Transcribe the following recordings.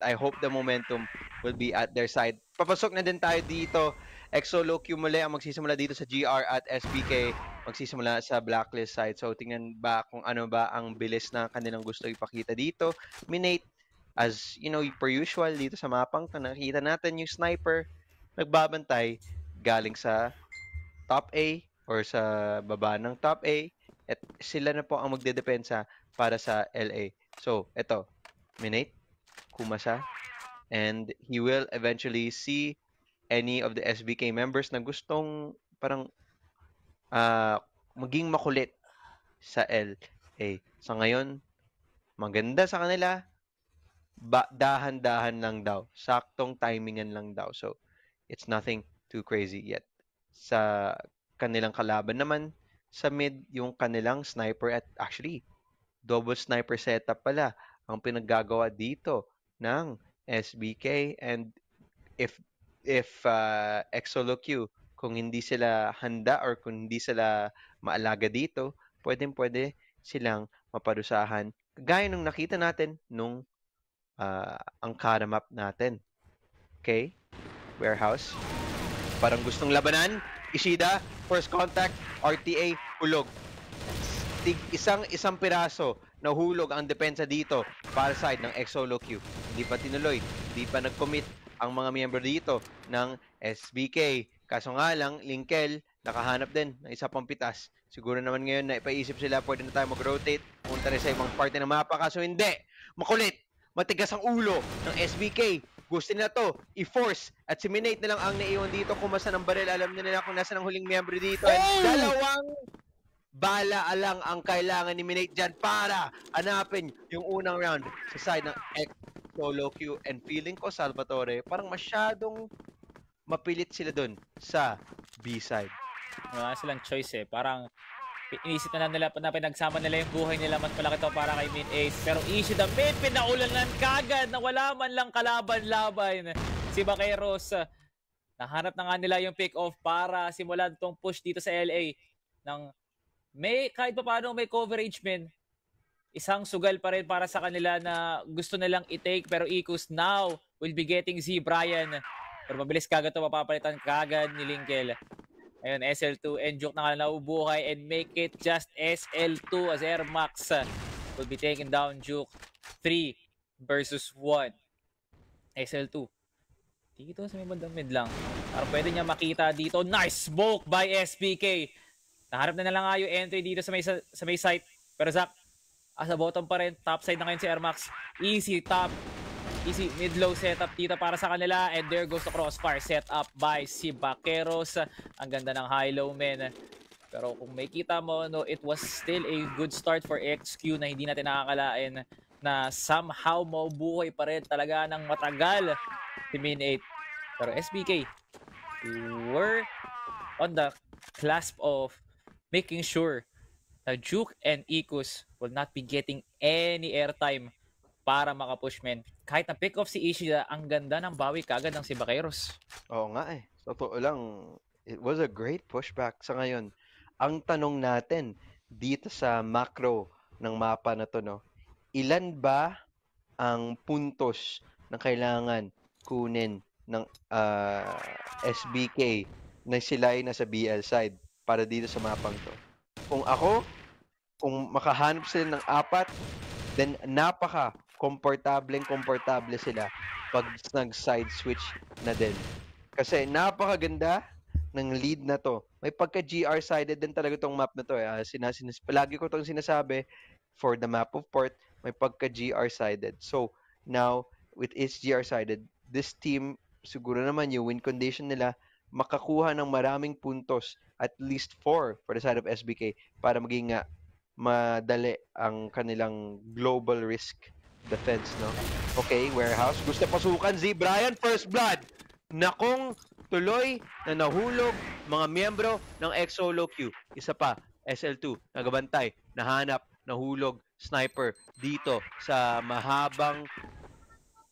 I hope the momentum will be at their side. Papasok na din tayo dito. Exoloq muli ang magsisimula dito sa GR at SBK magsisimula sa Blacklist side. So tingnan ba kung ano ba ang bilis na kanilang gusto ipakita dito. Minate, as you know, per usual dito sa mapang to, nakikita natin yung sniper nagbabantay galing sa top A or sa baba ng top A at sila na po ang magdedepensa para sa LA. So, eto, Minate, Kumasa, and he will eventually see any of the SBK members na gustong parang maging makulit sa LA. So ngayon, maganda sa kanila, dahan-dahan lang daw. Saktong timingan lang daw. So, it's nothing too crazy yet. Sa kanilang kalaban naman, sa mid, yung kanilang sniper at actually, double sniper setup pala ang pinaggagawa dito ng SBK. And if Exoloq, kung hindi sila handa or kung hindi sila maalaga dito, pwede silang maparusahan. Gaya nung nakita natin nung ang map natin. Okay? Warehouse. Parang gustong labanan. Ishida, first contact, RTA, hulog. Isang piraso na hulog ang depensa dito para side ng Exoloq. Hindi pa tinuloy, hindi pa nag-commit ang mga miyembro dito ng SBK. Kaso nga lang, Linkel, nakahanap din ng isa pang pitas. Siguro naman ngayon na ipaisip sila, pwede na tayo mag-rotate, punta rin sa ibang parte ng mapa. Kaso hindi, makulit, matigas ang ulo ng SBK. Gusto nila to i-force at si Minate na lang ang naiwan dito. Kumasa ng baril, alam nila kung nasa ng huling miyembro dito. And dalawang bala lang ang kailangan ni Minate dyan para hanapin yung unang round sa side ng Exoloq. And feeling ko, Salvatore, parang masyadong mapilit sila dun sa B-side. Wala silang choice eh. Parang inisip na nila na pinagsama nila yung buhay nila, mas malaki to para kay Min Ace. Pero Ishida, pinaulanan kagad na wala man lang kalaban-laban. Si Vaqueros, nahanap na nga nila yung pick-off para simulan tong push dito sa LA. Kahit pa paano may coverage, men. Isang sugal pa rin para sa kanila na gusto nilang i-take. Pero Icus now will be getting Z Brian. Pero mabilis kagad to, mapapalitan kagad ni Linkel. Ayun, SL2, Enjuk na nga naubuhay and make it just SL2 as Air Max will be taking down Juke. 3 versus 1. SL2. Dito sa may bandang mid lang. Parang pwede niya makita dito. Nice smoke by SBK. Naharap na lang nga yung entry dito sa may site. Pero Zach, sa bottom pa rin. Top side na ngayon si Air Max. Easy mid-low setup dito para sa kanila. And there goes the crossfire set up by si Vaqueros. Ang ganda ng high-low, men. Pero kung may kita mo, no, it was still a good start for XQ na hindi natin nakakalain na somehow mabuhay pa rin talaga ng matagal si Min8. Pero SBK were on the clasp of making sure that Juke and Icus will not be getting any airtime para makapush, men. Kahit na pick off si Ishida, ang ganda ng bawi kagad ng si Vaqueros. Oo nga eh. Totoo lang, it was a great pushback sa ngayon. Ang tanong natin dito sa macro ng mapa na to, no? Ilan ba ang puntos na kailangan kunin ng SBK na sila ay nasa BL side para dito sa mapang to? Kung makahanap sila ng 4, then komportable sila pag nag-side switch na din. Kasi napakaganda ng lead na to. May pagka-GR-sided din talaga tong map na to. Palagi ko itong sinasabi, for the map of port, may pagka-GR-sided. So, now, with its GR-sided, this team, siguro naman yung win condition nila, makakuha ng maraming puntos, at least 4 for the side of SBK, para maging madali ang kanilang global risk defense, no? Okay, Warehouse. Gusto pasukan Z Brian, first blood. Nakong tuloy na nahulog mga miyembro ng Exoloq. Isa pa, SL2, nagabantay, nahanap, nahulog, sniper dito sa mahabang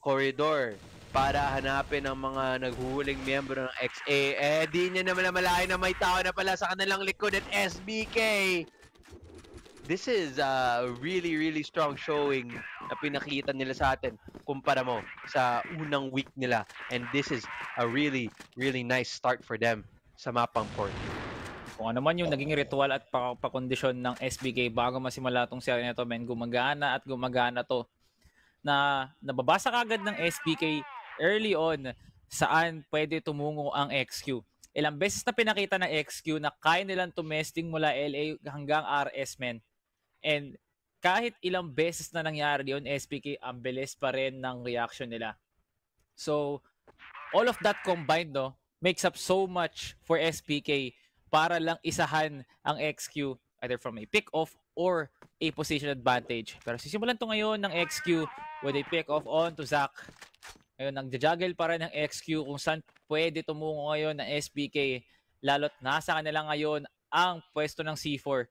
corridor para hanapin ang mga naghuhuling miyembro ng XA. Di niya naman namalayan na may tao na pala sa kanilang likod at SBK. This is a really, really strong showing na pinakita nila sa atin. kumpara mo sa unang week nila. And this is a really, really nice start for them sa mapang port. Kung ano man yung naging ritual at pakondisyon ng SBK bago masimula itong serie na ito, men, gumagana at gumagana to. Na nababasa kagad ng SBK early on saan pwede tumungo ang XQ. Ilang beses na pinakita ng XQ na kaya nilang tumesting mula LA hanggang RS, men. And kahit ilang beses na nangyari yun, SBK, ang bilis pa rin ng reaction nila. So, all of that combined, no, makes up so much for SBK para lang isahan ang XQ either from a pick-off or a position advantage. Pero sisimulan to ngayon ng XQ with a pick-off on to Zach. Ngayon, nag-juggle pa rin ng XQ kung saan pwede tumungo ngayon ng SBK. Lalo't nasa kanila ngayon ang pwesto ng C4.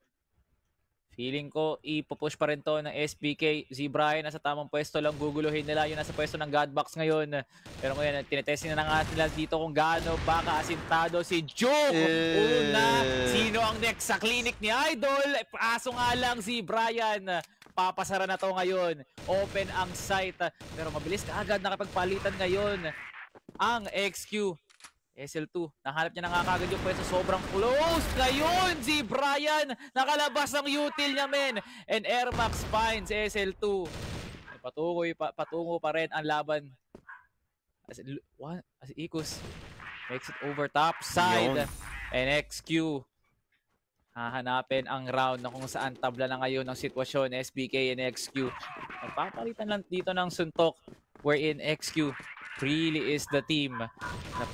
Feeling ko, ipupush pa rin to ng SBK. Z-Brian nasa tamang pwesto lang, guguluhin nila. Yun nasa pwesto ng Godbox ngayon. Pero ngayon, tinetesting na nga nila dito kung gaano baka asintado si Juke. Una, sino ang next sa clinic ni Idol? Kaso nga lang si Brian. Papasara na to ngayon. Open ang site. Pero mabilis ka agad nakapagpalitan ngayon ang XQ. SL2, nahanap niya na nga kagad yung pwesto, sobrang close. Ngayon, si Brian, nakalabas ng util niya, men. And Airmax finds SL2. Patungo pa rin ang laban. As Ikus makes it over top side. And XQ, hahanapin ang round na kung saan tabla na ngayon ang sitwasyon, SBK and XQ. Nagpapalitan lang dito ng suntok wherein XQ really is the team na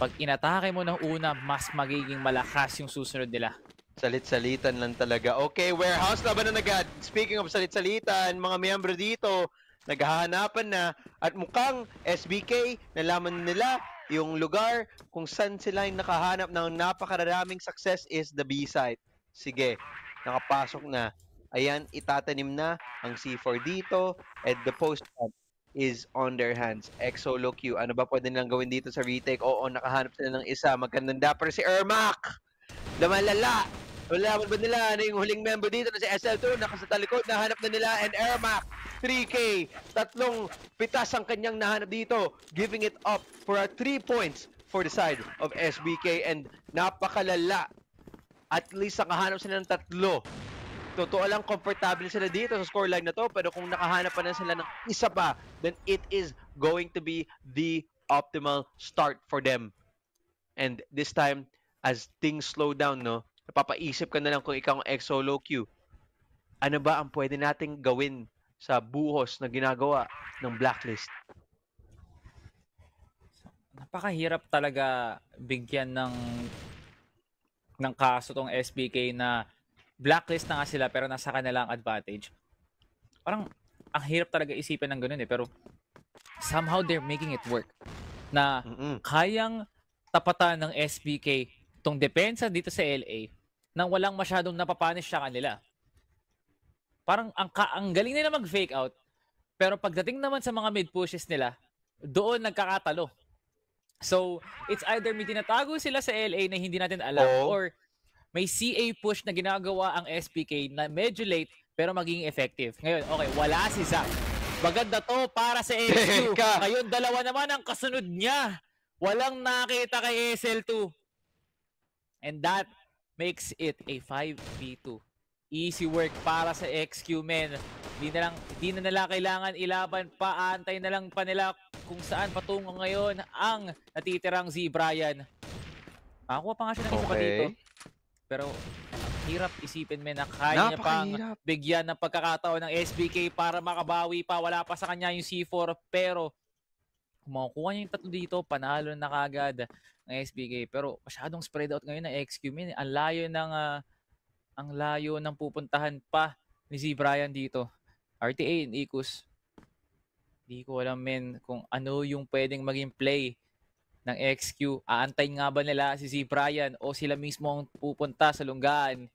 pag inatake mo ng una, mas magiging malakas yung susunod nila. Salit-salitan lang talaga. Okay, warehouse laban na agad. Speaking of salit-salitan, mga miyembro dito, naghahanapan na at mukhang SBK, nalaman nila yung lugar kung saan sila yung nakahanap ng napakaraming success is the B site. Sige, nakapasok na. Ayan, itatanim na ang C4 dito at the post is on their hands. Solo Q. Ano ba pwede nilang gawin dito sa retake? Oo, nakahanap sila ng isa. Magkanda pero si Ermac. Lamalala. Wala ba nila na yung huling member dito na si SL2 nakasa talikod. Nahanap na nila and Ermac. 3K. Tatlong pitas ang kanyang nahanap dito. Giving it up for a 3 points for the side of SBK and napakalala. At least nakahanap sila ng tatlo. Totoo lang, komportable sila dito sa scoreline na to, pero kung nakahanap pa na sila ng isa pa, then it is going to be the optimal start for them. And this time, as things slow down, no, napapaisip ka na lang kung ikaw ang solo Q. Ano ba ang pwede nating gawin sa buhos na ginagawa ng Blacklist? Napakahirap talaga bigyan ng kaso tong SBK na Blacklist na nga sila pero nasa kanila ang advantage. Parang ang hirap talaga isipin ng ganun pero somehow they're making it work. Na kayang tapatan ng SBK tong depensa dito sa LA nang walang masyadong napapanish sa kanila. Parang ang galing nila mag-fake out pero pagdating naman sa mga mid pushes nila, doon nagkakatalo. So, it's either may tinatago sila sa LA na hindi natin alam or may CA push na ginagawa ang SBK na medyo late pero magiging effective. Ngayon, okay, wala si Zach. Maganda to para sa SQ. Ngayon, dalawa naman ang kasunod niya. Walang nakita kay SL2. And that makes it a 5v2. Easy work para sa XQ, men. Di na nila kailangan ilaban pa. Antay na lang pa nila kung saan patungo ngayon ang natitirang Z-Brian. Makakuha pa nga siya ng isa pa dito. Pero ang hirap isipin, men, na kaya niya pang bigyan ng pagkakataon ng SBK para makabawi pa. Wala pa sa kanya yung C4 pero kung makukuha niya yung tatlo dito, panalo na kagad ng SBK. Pero masyadong spread out ngayon ng XQ, men. Ang layo ng pupuntahan pa ni Z-Brian dito. RTA and Ikus. Hindi ko alam, men, kung ano yung pwedeng maging play ng XQ. Aantayin nga ba nila si Z-Brian o sila mismo ang pupunta sa lunggaan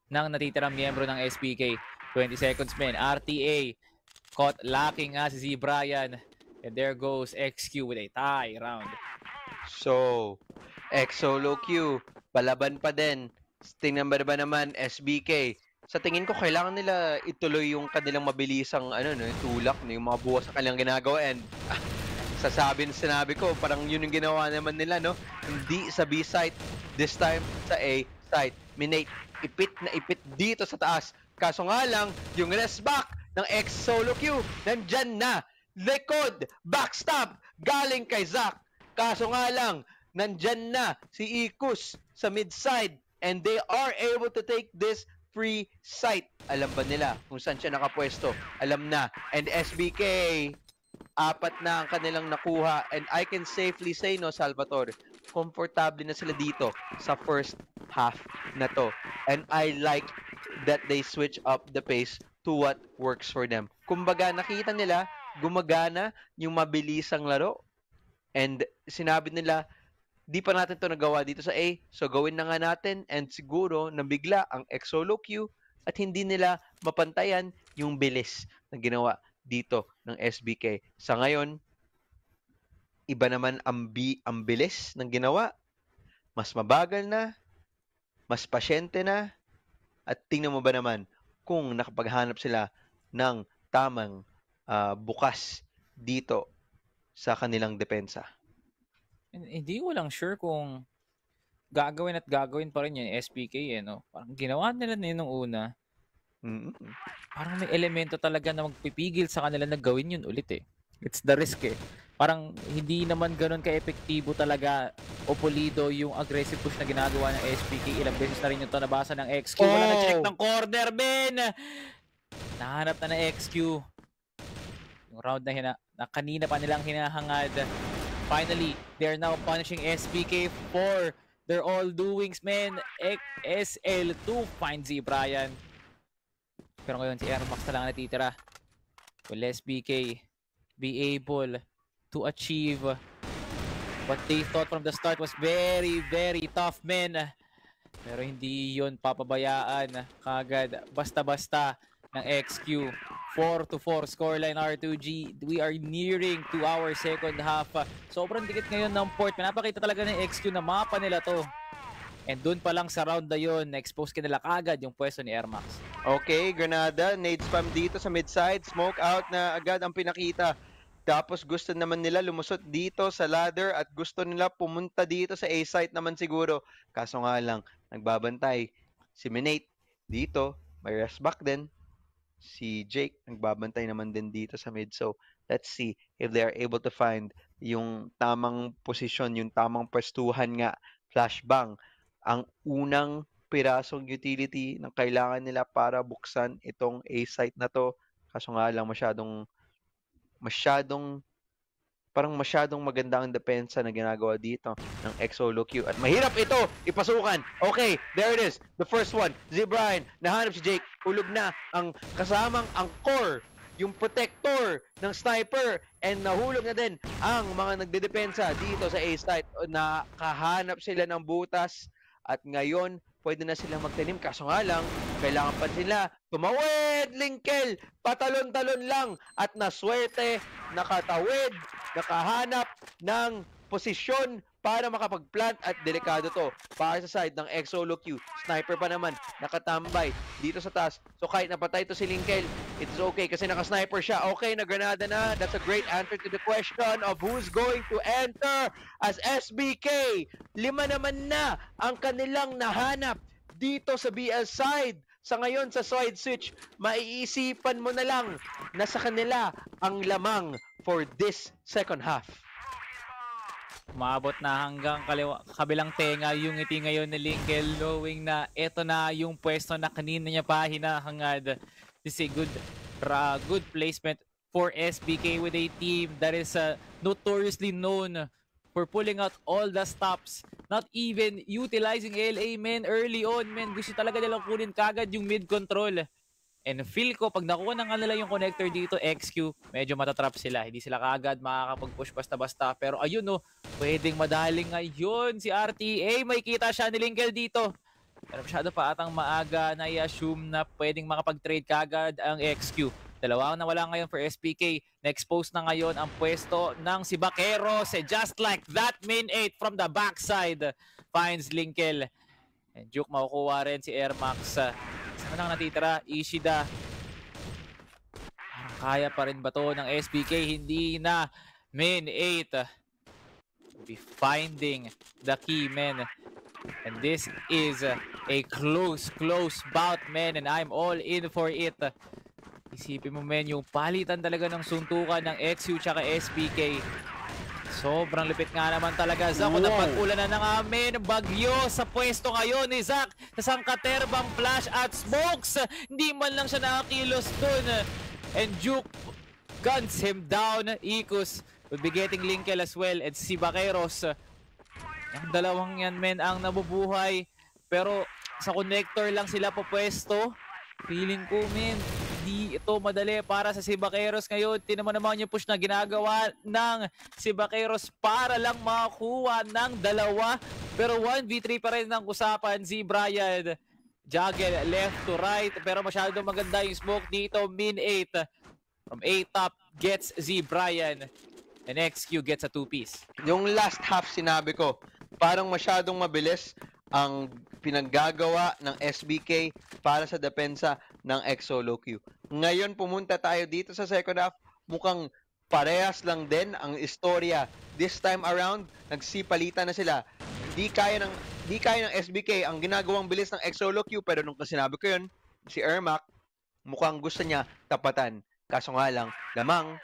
ng natitirang miyembro ng SBK? 20 seconds, men. RTA caught lacking nga si Z-Brian. And there goes XQ with a tie round. So, Solo Q, palaban pa din. Tingnan ba naman SBK? sa tingin ko kailangan nila ituloy yung kanilang mabilisang tulak, yung mga buwas sa kanilang ginagawa and sinabi ko, parang yun yung ginawa naman nila, no? Hindi sa B site, this time sa A site. Minate, ipit na ipit dito sa taas. Kaso nga lang, yung rest back ng X Solo Q, nandyan na. Likod, backstab, galing kay Zac. Kaso nga lang, nandyan na si Ikus sa mid side and they are able to take this free site. Alam ba nila kung saan siya nakapwesto? Alam na. And SBK, 4 na ang kanilang nakuha. And I can safely say, no, Salvatore, komportable na sila dito sa first half na to. And I like that they switch up the pace to what works for them. Kumbaga, nakita nila, gumagana yung mabilisang laro. And sinabi nila, di pa natin to nagawa dito sa A, so gawin na nga natin. And siguro, nabigla ang X Solo Q at hindi nila mapantayan yung bilis na ginawa dito ng SBK. Sa ngayon, iba naman ang bilis ng ginawa. Mas mabagal na, mas pasyente na, at tingnan mo ba naman kung nakapaghanap sila ng tamang bukas dito sa kanilang depensa. Hindi ko lang sure kung gagawin pa rin yun SPK no? Parang ginawa nila nung una. Parang may elemento talaga na magpipigil sa kanila na gawin yun ulit eh. It's the risk eh. Parang hindi naman ganun ka-epektibo talaga o pulido yung aggressive push na ginagawa ng SPK. Ilang beses na rin yung to nabasa ng XQ. Wala na check ng corner, Ben! Nahanap na ng XQ. Yung round na kanina pa nilang hinahangad. Finally, they're now punishing SBK for their all doings, man. SL2 finds si Brian. Pero ngayon si Airmax na lang natitira. Will SBK be able to achieve what they thought from the start was very, very tough, man. Pero hindi yon papabayaan kagad basta-basta ng XQ. 4-4 scoreline R2G. We are nearing to our second half. Sobrang dikit ngayon ng port. Pinapakita talaga ng XQ na mapa nila to. And dun pa lang sa round na yun, na-expose kanila kagad yung pwesto ni Airmax. Okay, Granada, nade spam dito sa mid-side. Smoke out na agad ang pinakita. Tapos gusto naman nila lumusot dito sa ladder at gusto nila pumunta dito sa A-site naman siguro. Kaso nga lang, nagbabantay si Minate dito. May rest back din. Si Jake nagbabantay naman din dito sa mid. So, let's see if they are able to find yung tamang posisyon, yung tamang pwestuhan nga. Flashbang, ang unang pirasong utility na kailangan nila para buksan itong A-site na to. Kaso nga lang masyadong maganda ang depensa na ginagawa dito ng X Solo Q. At mahirap ito ipasukan. Okay, there it is. The first one, Z-Brian. Nahanap si Jake. Ulog na ang kasamang ang core, yung protector ng sniper. And nahulog na din ang mga nagdedepensa dito sa A-site. Nakahanap sila ng butas. At ngayon, pwede na silang magtanim. Kaso nga lang, kailangan pa sila tumawid, Linkel, patalon-talon lang. At naswerte, nakatawid, nakahanap ng posisyon para makapag-plant at delikado to. Para sa side ng X Solo Q. Sniper pa naman, nakatambay dito sa taas. So kahit napatay to si Linkel, it's okay kasi naka-sniper siya. Okay, na-granada na. That's a great answer to the question of who's going to enter as SBK. 5 naman na ang kanilang nahanap dito sa BL side. Sa ngayon, sa side switch, maiisipan mo na lang na sa kanila ang lamang for this second half. Maabot na hanggang kabilang tenga yung ngiti ngayon ni Linkel, knowing na ito na yung pwesto na kanina niya pa hinahangad. This is a good placement for SBK with a team that is notoriously known for pulling out all the stops, not even utilizing LA, men, early on, men. Gusto talaga nilang kunin kagad yung mid-control. And feel ko, pag nakuha na nga nila yung connector dito, XQ, medyo matatrap sila. Hindi sila kagad makakapag-push basta-basta. Pero ayun no, pwedeng madaling ngayon si RTA. May kita siya ni Linkel dito. Pero masyado pa atang maaga na i-assume na pwedeng makapag-trade kagad ang XQ. Dalawa na wala ngayon for SPK. Na-expose na ngayon ang pwesto ng si Baqueros. Just like that, main 8 from the backside finds Linkel. And Juke makukuha rin si Airmax. Ano nang natitira? Ishida. Kaya pa rin ba to ng SBK? Hindi na. Min 8. Be finding the key, men. And this is a close bout, men. And I'm all in for it. Isipin mo, men, yung palitan talaga ng suntukan ng XU tsaka SBK. Sobrang lupit nga naman talaga, Zach. Kung napag-ulan na nga, men, bagyo sa pwesto ngayon ni Zach. Sa sangkaterbang flash at smokes. Hindi man lang siya nakakilos dun. And Juke guns him down. Ikus will be getting Linkel as well. And si Vaqueros. Ang dalawang yan, men, ang nabubuhay. Pero sa connector lang sila pupwesto. Feeling ko, men, hindi ito madali para sa si Vaqueros ngayon. Tinaman naman yung push na ginagawa ng si Vaqueros para lang makakuha ng dalawa. Pero 1v3 pa rin ang usapan. Si Brian juggle left to right. Pero masyadong maganda yung smoke dito. Min 8 from 8 top gets Z Brian. And XQ gets a 2-piece. Yung last half sinabi ko, parang masyadong mabilis ang pinaggagawa ng SBK para sa depensa ng X-Solo Q. Ngayon pumunta tayo dito sa second half, mukhang parehas lang din ang istorya. This time around, nagsipalitan na sila. Di kaya ng SBK ang ginagawang bilis ng X-Solo Q, pero nung sinabi ko yun, si Ermac, mukhang gusto niya tapatan. Kaso nga lang, lamang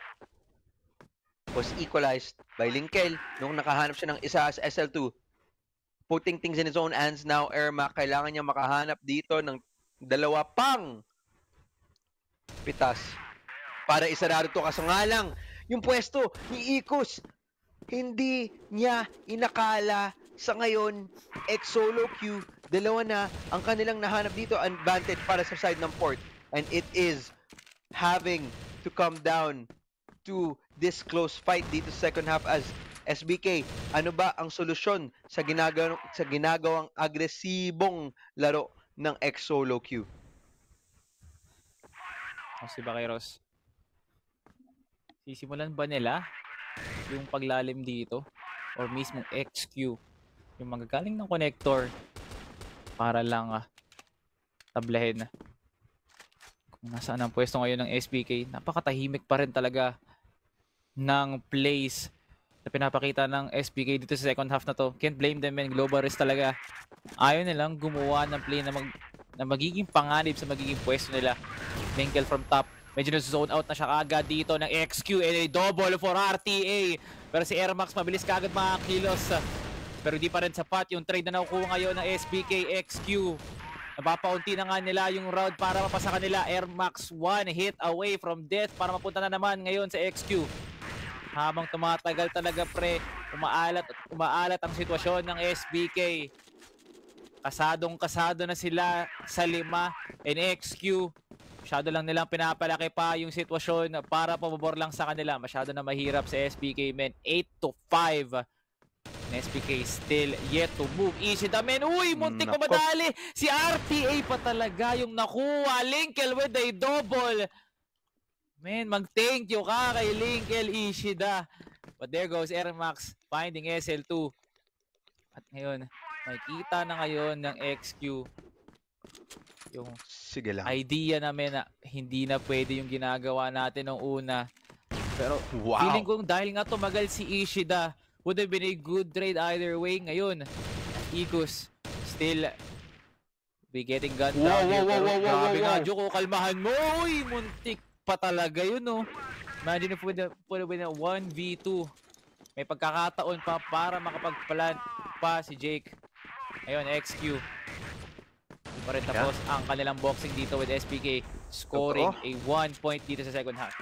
was equalized by Linkel nung nakahanap siya ng isa sa SL2. Putting things in his own hands now, Ermac, kailangan niya makahanap dito ng dalawa pang pitas para isarado to. Kaso nga lang, yung pwesto ni Ikus, hindi niya inakala sa ngayon, X-Solo Q, dalawa na ang kanilang nahanap dito, advantage para sa side ng port. And it is having to come down to this close fight dito sa second half as SBK, ano ba ang solusyon sa ginagawang agresibong laro ng X-Solo Q? Si Vaqueros, sisimulan ba nila yung paglalim dito? Or mismo XQ, yung magagaling ng connector para lang tablahin? Kung nasaan ang pwesto ngayon ng SBK, napakatahimik pa rin talaga ng plays na pinapakita ng SBK dito sa second half na to. Can't blame them, men. Global risk talaga. Ayaw nilang gumawa ng play na magiging panganib sa magiging pwesto nila. Linkel from top. Medyo na-zone out na siya kagad dito ng XQ and a double for RTA. Pero si Ermac mabilis kagad makakilos. Pero di pa rin sapat yung trade na nakukuha ngayon ng SBK XQ. Napapaunti na nga nila yung round para mapasa kanila. Ermac 1 hit away from death para mapunta na naman ngayon sa XQ. Habang tumatagal talaga, pre, umaalat ang sitwasyon ng SBK. Kasado na sila sa 5 and XQ. Masyado lang nilang pinapalaki pa yung sitwasyon para pabor lang sa kanila. Masyado na mahirap sa SBK, men. 8-5. And SBK still yet to move. Ishida, men. Uy, muntik pa madali. Si RTA pa talaga yung nakuha. Linkel with a double. Man, mag-thank you ka kay Linkel Ishida. But there goes Ermac finding SL2. At ngayon, makikita na ngayon ng XQ yung idea namin na hindi na pwede yung ginagawa natin nung una. Pero feeling ko dahil nga tumagal si Ishida, would have been a good trade either way. Ngayon, Ikus still be getting gunned down. Grabe nga, Joko, kalmahan mo. Uy, muntik pa talaga yun, no? Imagine if would have been a 1v2. May pagkakataon pa para makapagplan pa si Jake. Ayun, XQ. Pa rin tapos ang kanilang boxing dito with SBK scoring a 1 point dito sa second half.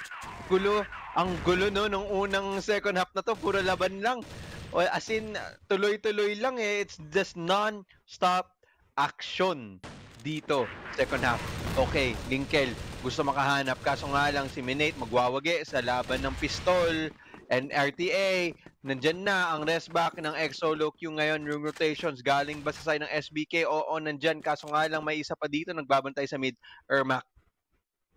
Ang gulo, no, nung unang second half na to, puro laban lang. As in, tuloy-tuloy lang eh. It's just non-stop action dito, second half. Okay, Linkel, gusto makahanap. Kaso nga lang si Minate magwawagi sa laban ng pistol. And RTA, nandyan na ang rest back ng X-Solo Q ngayon. Yung rotations galing ba sa side ng SBK? Oo, nandyan. Kaso nga lang may isa pa dito nagbabantay sa mid. Ermac,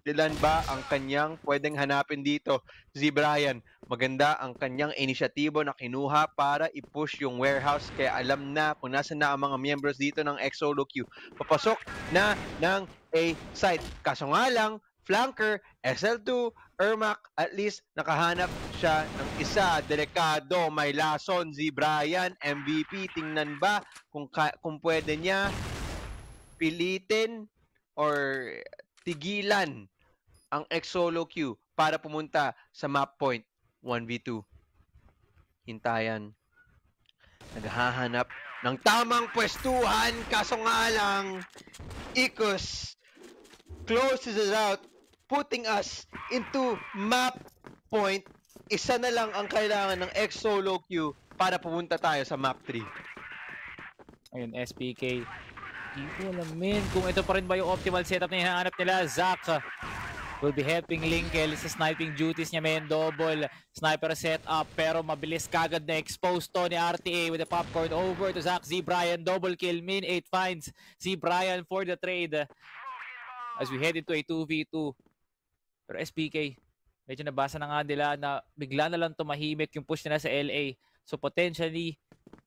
ilan ba ang kanyang pwedeng hanapin dito? Si Brian, maganda ang kanyang inisyatibo na kinuha para i-push yung warehouse. Kaya alam na kung nasa na ang mga members dito ng X-Solo Q. Papasok na ng A side. Kaso nga lang, flanker, SL2, Ermac, at least nakahanap siya ng isa. Delikado, may lason, Z Brian, MVP. Tingnan ba kung pwede niya pilitin or tigilan ang X-Solo Q para pumunta sa map point 1v2. Hintayan. Naghahanap ng tamang pwestuhan, kaso nga lang, Ikos closes it out, putting us into map point. Isa na lang ang kailangan ng X-Solo Q para pumunta tayo sa map 3. Ayun, SPK. Di ko alamin kung ito pa rin ba yung optimal setup na hinahanap nila. Zach will be helping Linkel sa sniping duties niya. May double sniper setup pero mabilis kagad na expose to ni RTA with the popcorn over to Zach. Z Brian double kill. Min 8 finds Z Brian for the trade as we head into a 2v2. Pero SPK, medyo nabasa na nga nila na bigla na lang tumahimik yung push nila sa LA. So potentially,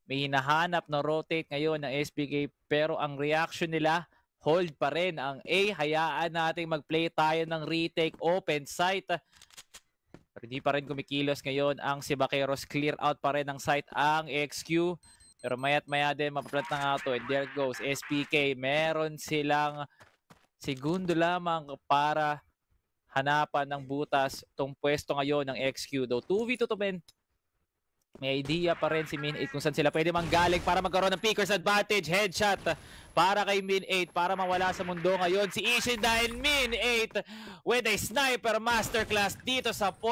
may hinahanap na rotate ngayon ng SPK pero ang reaction nila, hold pa rin ang A. Hayaan natin mag-play tayo ng retake open site. Pero hindi pa rin kumikilos ngayon ang si Vaqueros. Clear out pa rin ng site ang XQ. Pero maya't maya din mapaplant na nga ito. And there goes SPK. Meron silang segundo lamang para hanapan ng butas itong pwesto ngayon ng XQ. Though 2v2 to men. May idea pa rin si Min8 kung saan sila pwede manggaling para magkaroon ng pickers advantage. Headshot para kay Min8 para mawala sa mundo ngayon si Ishin dahil Min8 with a sniper masterclass dito sa 4